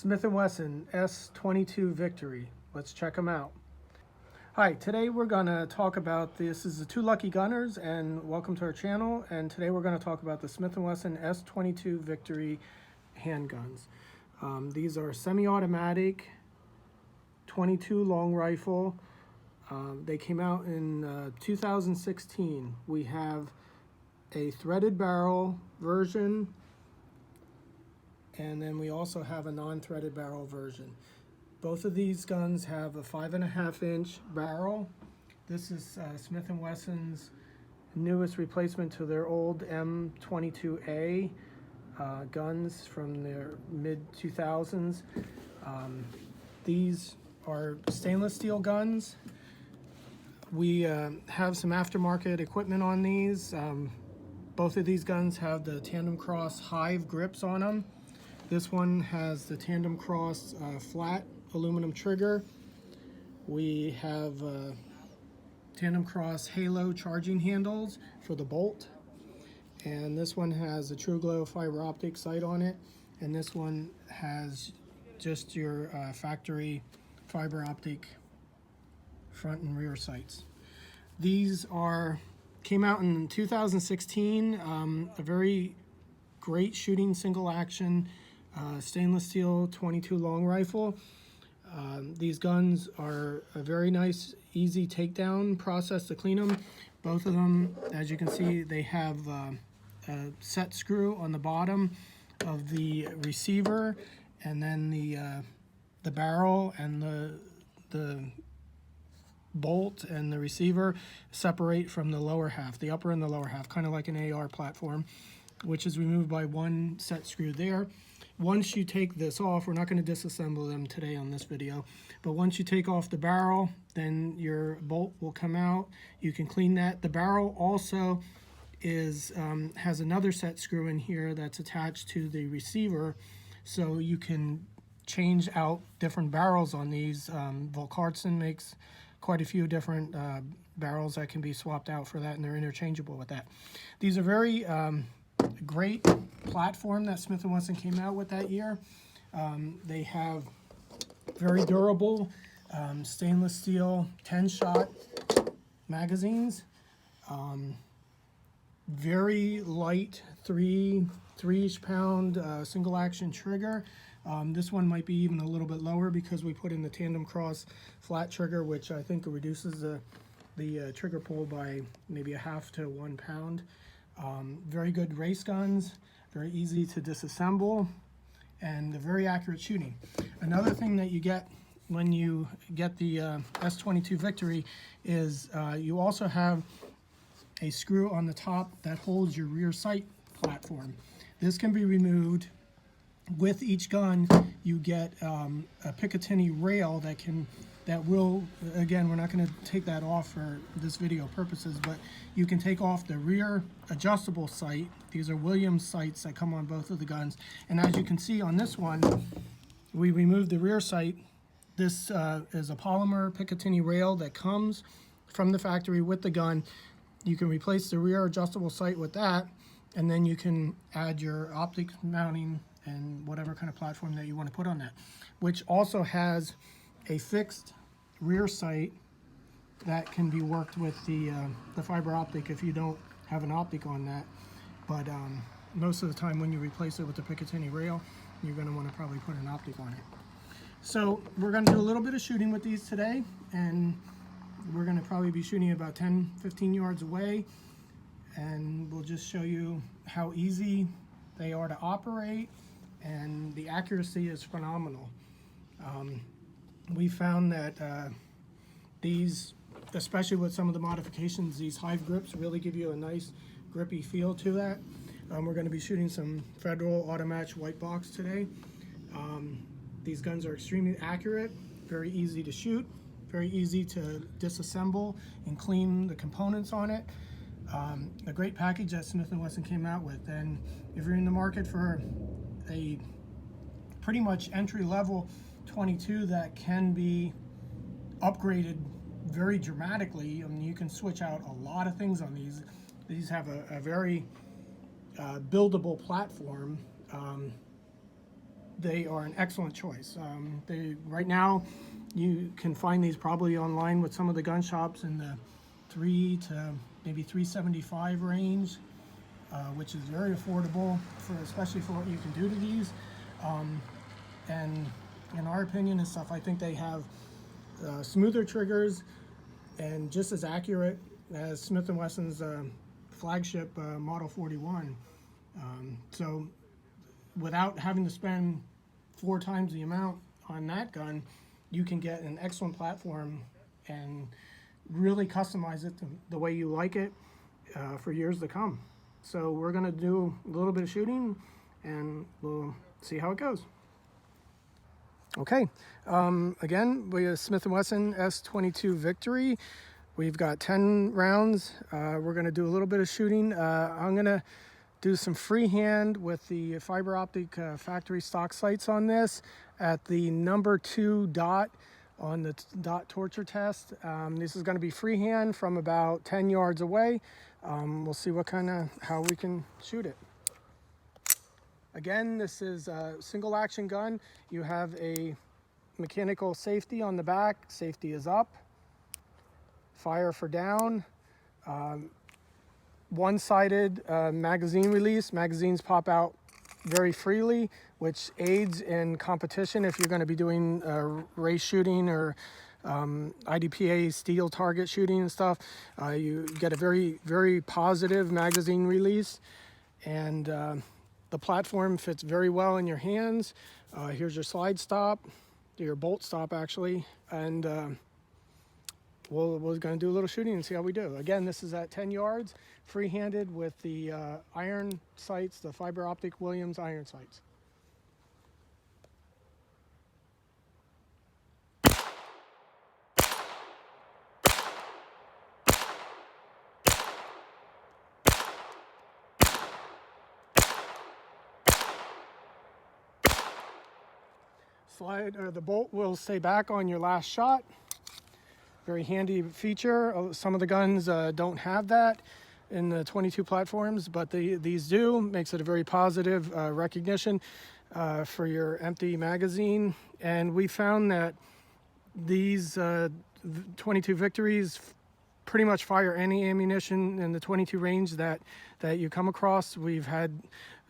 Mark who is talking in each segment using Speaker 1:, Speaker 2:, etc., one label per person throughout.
Speaker 1: Smith & Wesson S22 Victory. Let's check them out. Hi, today we're going to talk about, this is the Two Lucky Gunners, and welcome to our channel. And today we're going to talk about the Smith & Wesson S22 Victory handguns. These are semi-automatic 22 long rifle. They came out in 2016. We have a threaded barrel version, and then we also have a non-threaded barrel version. Both of these guns have a 5.5-inch barrel. This is Smith & Wesson's newest replacement to their old M22A guns from their mid-2000s. These are stainless steel guns. We have some aftermarket equipment on these. Both of these guns have the Tandem Cross Hive grips on them. This one has the Tandem Cross flat aluminum trigger. We have Tandem Cross Halo charging handles for the bolt. And this one has a True Glow fiber optic sight on it. And this one has just your factory fiber optic front and rear sights. These came out in 2016. A very great shooting single action stainless steel 22 long rifle. These guns are a very nice, easy takedown process to clean them. Both of them, as you can see, they have a set screw on the bottom of the receiver, and then the barrel and the bolt and the receiver separate from the lower half, the upper and the lower half, kind of like an AR platform, which is removed by one set screw there. Once you take this off, we're not going to disassemble them today on this video, but once you take off the barrel, then your bolt will come out. You can clean that. The barrel also has another set screw in here that's attached to the receiver, so you can change out different barrels on these. Volkartsen makes quite a few different barrels that can be swapped out for that, and they're interchangeable with that. These are very great platform that Smith & Wesson came out with that year. They have very durable stainless steel 10-shot magazines, very light 3-ish pound single action trigger. This one might be even a little bit lower because we put in the Tandem Cross flat trigger, which I think reduces the trigger pull by maybe a half to 1 pound. Very good race guns, very easy to disassemble, and very accurate shooting. Another thing that you get when you get the S22 Victory is you also have a screw on the top that holds your rear sight platform. This can be removed. With each gun, you get a Picatinny rail that will, again, we're not going to take that off for this video purposes, but you can take off the rear adjustable sight. These are Williams sights that come on both of the guns. And as you can see on this one, we removed the rear sight. This is a polymer Picatinny rail that comes from the factory with the gun. You can replace the rear adjustable sight with that, and then you can add your optic mounting and whatever kind of platform that you want to put on that, which also has a fixed rear sight that can be worked with the fiber optic if you don't have an optic on that. But most of the time when you replace it with the Picatinny rail, you're going to want to probably put an optic on it. So we're going to do a little bit of shooting with these today, and we're going to probably be shooting about 10-15 yards away, and we'll just show you how easy they are to operate, and the accuracy is phenomenal. We found that these, especially with some of the modifications, these Hive grips really give you a nice grippy feel to that. We're going to be shooting some Federal Automatch white box today. These guns are extremely accurate, very easy to shoot, very easy to disassemble and clean the components on it. A great package that Smith & Wesson came out with. And if you're in the market for a pretty much entry-level 22 that can be upgraded very dramatically, I mean, you can switch out a lot of things on these. These have a very buildable platform. they are an excellent choice. Right now, you can find these probably online with some of the gun shops in the 3 to maybe 375 range, which is very affordable especially for what you can do to these. And in our opinion and stuff, I think they have smoother triggers and just as accurate as Smith & Wesson's flagship Model 41. So without having to spend 4 times the amount on that gun, you can get an excellent platform and really customize it the way you like it for years to come. So we're going to do a little bit of shooting and we'll see how it goes. Okay, again, we have Smith & Wesson S22 Victory. We've got 10 rounds. We're going to do a little bit of shooting. I'm going to do some freehand with the fiber optic factory stock sights on this at the number 2 dot on the dot torture test. This is going to be freehand from about 10 yards away. We'll see how we can shoot it. Again, this is a single action gun. You have a mechanical safety on the back. Safety is up. Fire for down. One-sided magazine release. Magazines pop out very freely, which aids in competition if you're going to be doing race shooting or IDPA steel target shooting and stuff. You get a very, very positive magazine release, and the platform fits very well in your hands. Here's your slide stop, your bolt stop actually, and we're going to do a little shooting and see how we do. Again, this is at 10 yards, free-handed with the iron sights, the fiber optic Williams iron sights. The bolt will stay back on your last shot. Very handy feature. Some of the guns don't have that in the 22 platforms, but these do. Makes it a very positive recognition for your empty magazine. And we found that these 22 Victories pretty much fire any ammunition in the 22 range that you come across. We've had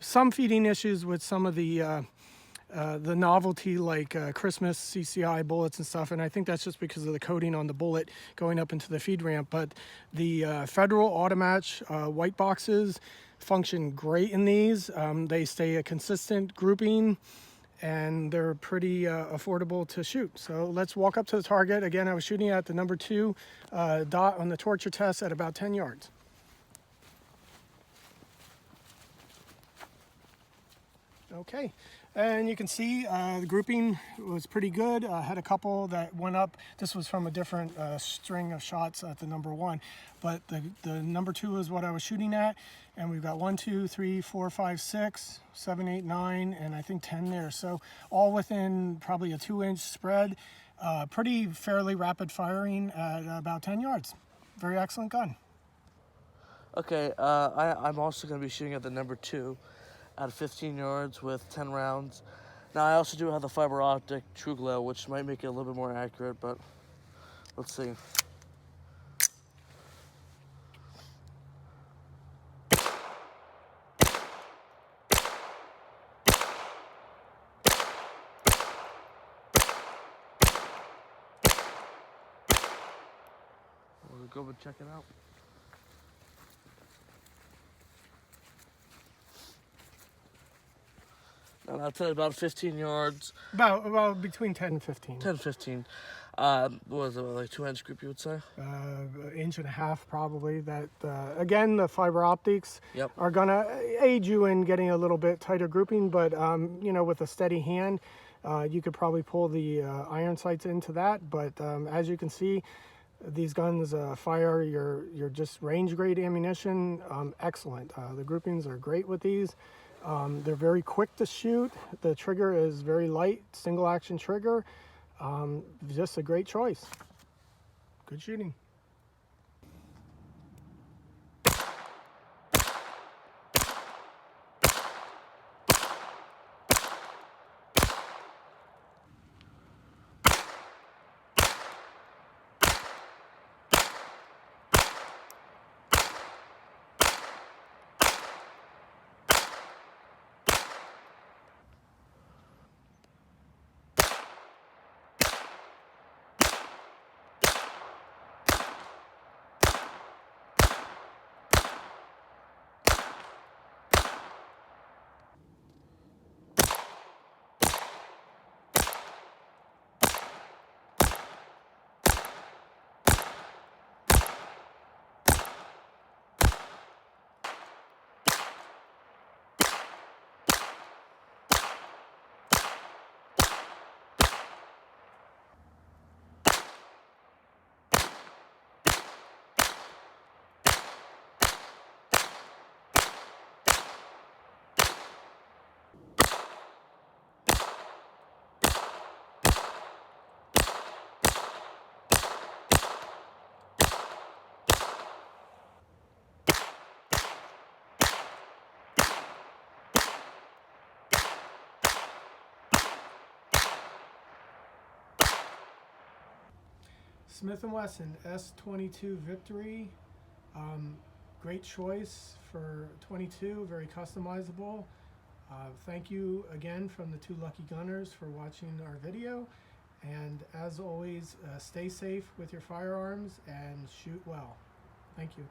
Speaker 1: some feeding issues with some of the novelty like Christmas CCI bullets and stuff, and I think that's just because of the coating on the bullet going up into the feed ramp. But the Federal Automatch white boxes function great in these. They stay a consistent grouping and they're pretty affordable to shoot. So let's walk up to the target. Again, I was shooting at the number 2 dot on the torture test at about 10 yards. Okay, and you can see the grouping was pretty good. I had a couple that went up. This was from a different string of shots at the number 1, but the number 2 is what I was shooting at, and we've got 1, 2, 3, 4, 5, 6, 7, 8, 9, and I think 10 there. So all within probably a 2-inch spread. Pretty fairly rapid firing at about 10 yards. Very excellent gun.
Speaker 2: Okay, I'm also going to be shooting at the number 2 at 15 yards with 10 rounds. Now I also do have the fiber optic True Glow, which might make it a little bit more accurate, but let's see. We'll go and check it out. And that's at about 15 yards.
Speaker 1: About between 10 and 15.
Speaker 2: 10, 15. What was it, like 2-inch group, you would say?
Speaker 1: Inch and a half, probably. That again, the fiber optics
Speaker 2: Yep.
Speaker 1: are gonna aid you in getting a little bit tighter grouping, but you know, with a steady hand, you could probably pull the iron sights into that. But as you can see, these guns fire your just range grade ammunition. Excellent. The groupings are great with these. They're very quick to shoot. The trigger is very light, single action trigger. Just a great choice. Good shooting. Smith & Wesson S22 Victory. Great choice for 22, very customizable. Thank you again from the two lucky gunners for watching our video. And as always, stay safe with your firearms and shoot well. Thank you.